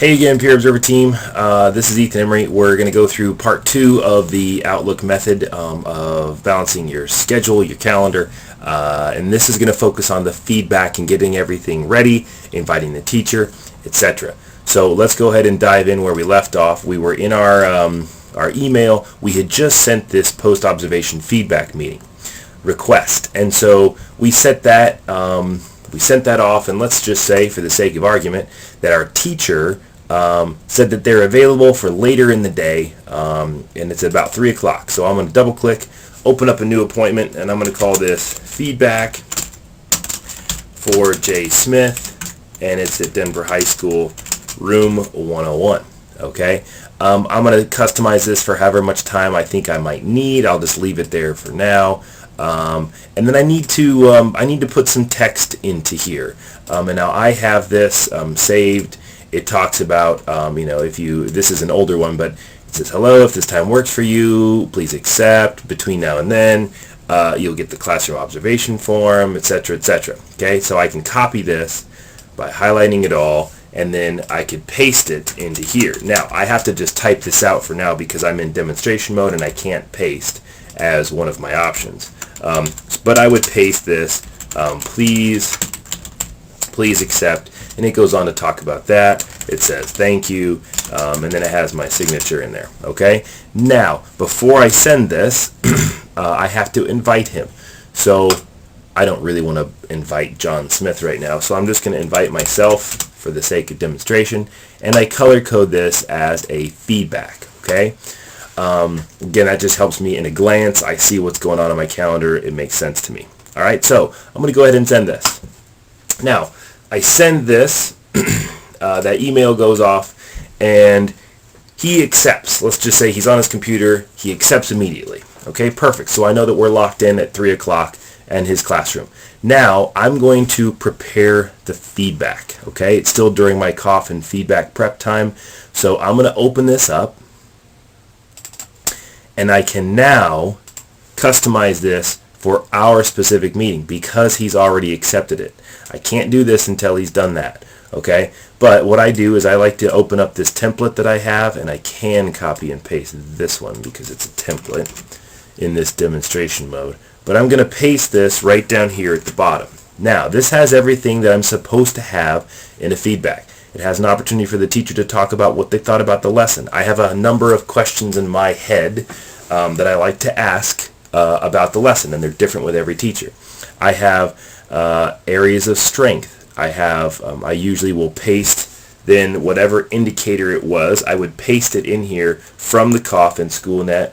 Hey again, Peer Observer team. This is Ethan Emery. We're going to go through part 2 of the Outlook method of balancing your schedule, your calendar, and this is going to focus on the feedback and getting everything ready, inviting the teacher, etc. So let's go ahead and dive in where we left off. We were in our email. We had just sent this post-observation feedback meeting request, and so we set that we sent that off, and let's just say, for the sake of argument, that our teacher said that they're available for later in the day, and it's about 3 o'clock. So I'm going to double click, open up a new appointment, and I'm going to call this feedback for Jay Smith, and it's at Denver High School, room 101. Okay, I'm going to customize this for however much time I think I might need. I'll just leave it there for now. And then I need to put some text into here, and now I have this saved. It talks about this is an older one, but it says, hello, if this time works for you, please accept. Between now and then, you'll get the classroom observation form, etc., etc. Okay, so I can copy this by highlighting it all, and then I could paste it into here. Now I have to just type this out for now because I'm in demonstration mode and I can't paste as one of my options. But I would paste this, please accept, and it goes on to talk about that. It says thank you, and then it has my signature in there. Okay, now before I send this, I have to invite him. So I don't really want to invite John Smith right now, so I'm just going to invite myself for the sake of demonstration, and I color code this as a feedback. Okay. Again, that just helps me in a glance. I see what's going on my calendar. It makes sense to me. All right, so I'm going to go ahead and send this. Now, I send this. That email goes off, and he accepts. Let's just say he's on his computer. He accepts immediately. Okay, perfect. So I know that we're locked in at 3 o'clock and his classroom. Now, I'm going to prepare the feedback. Okay, it's still during my cough and feedback prep time. So I'm going to open this up, and I can now customize this for our specific meeting because he's already accepted it. I can't do this until he's done that, okay? But what I do is I like to open up this template that I have, and I can copy and paste this one because it's a template in this demonstration mode. But I'm going to paste this right down here at the bottom. Now, this has everything that I'm supposed to have in a feedback. It has an opportunity for the teacher to talk about what they thought about the lesson. I have a number of questions in my head that I like to ask about the lesson, and they're different with every teacher. I have areas of strength. I usually will paste then whatever indicator it was. I would paste it in here from the cough and SchoolNet.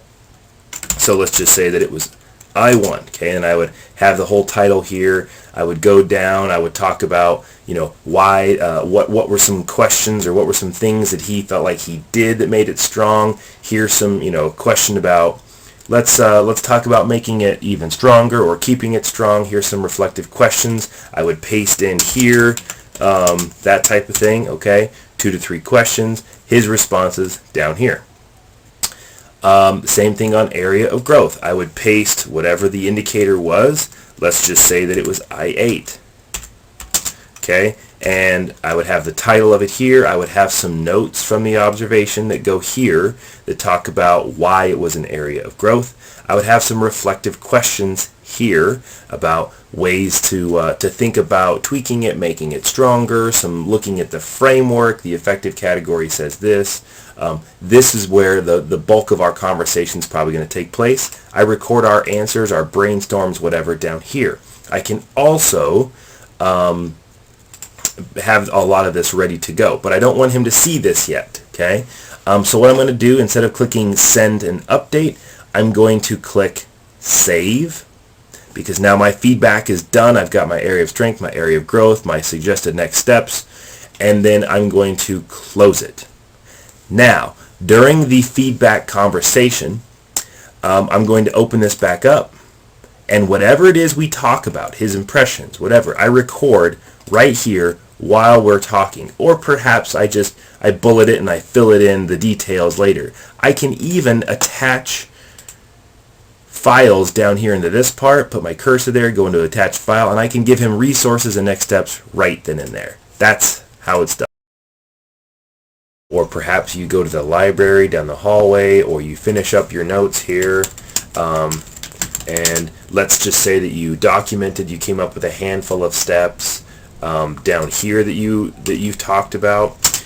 So let's just say that it was I1, okay, and I would have the whole title here. I would go down. I would talk about, why, what were some questions or what were some things that he felt like he did that made it strong. Here's some, question about, let's talk about making it even stronger or keeping it strong. Here's some reflective questions. I would paste in here, that type of thing, okay, 2 to 3 questions. His responses down here. Same thing on area of growth. I would paste whatever the indicator was. Let's just say that it was I8. Okay, and I would have the title of it here. I would have some notes from the observation that go here that talk about why it was an area of growth. I would have some reflective questions here about ways to think about tweaking it, making it stronger, some looking at the framework. The affective category says this. This is where the bulk of our conversation is probably going to take place. I record our answers, our brainstorms, whatever, down here. I can also have a lot of this ready to go, but I don't want him to see this yet, okay? So what I'm going to do, instead of clicking send and update, I'm going to click save, because now my feedback is done. I've got my area of strength, my area of growth, my suggested next steps, and then I'm going to close it. Now, during the feedback conversation, I'm going to open this back up, and whatever it is we talk about, his impressions, whatever, I record right here while we're talking. Or perhaps I bullet it and I fill it in the details later. I can even attach files down here into this part, put my cursor there, go into attach file, and I can give him resources and next steps right then and there. That's how it's done. or perhaps you go to the library down the hallway, or you finish up your notes here, and let's just say that you documented, you came up with a handful of steps down here that you've talked about,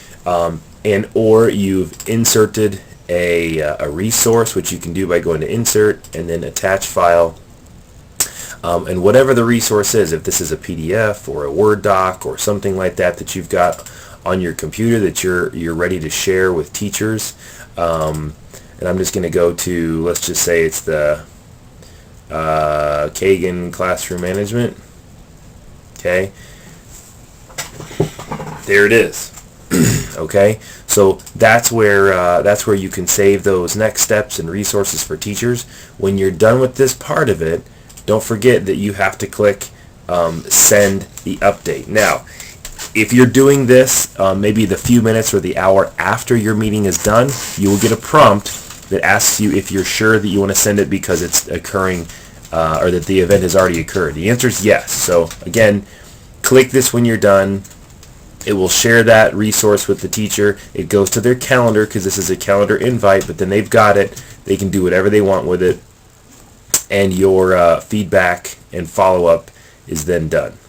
and or you've inserted a resource, which you can do by going to Insert and then Attach File. And whatever the resource is, if this is a PDF or a Word doc or something like that that you've got on your computer that you're ready to share with teachers, and I'm just going to go to, let's just say it's the Kagan Classroom Management. Okay, there it is. Okay, so that's where you can save those next steps and resources for teachers. When you're done with this part of it, don't forget that you have to click send the update. Now, if you're doing this maybe the few minutes or the hour after your meeting is done, you will get a prompt that asks you if you're sure that you want to send it because it's occurring or that the event has already occurred. The answer is yes. So again, click this when you're done. It will share that resource with the teacher. It goes to their calendar because this is a calendar invite, but then they've got it. They can do whatever they want with it. And your feedback and follow-up is then done.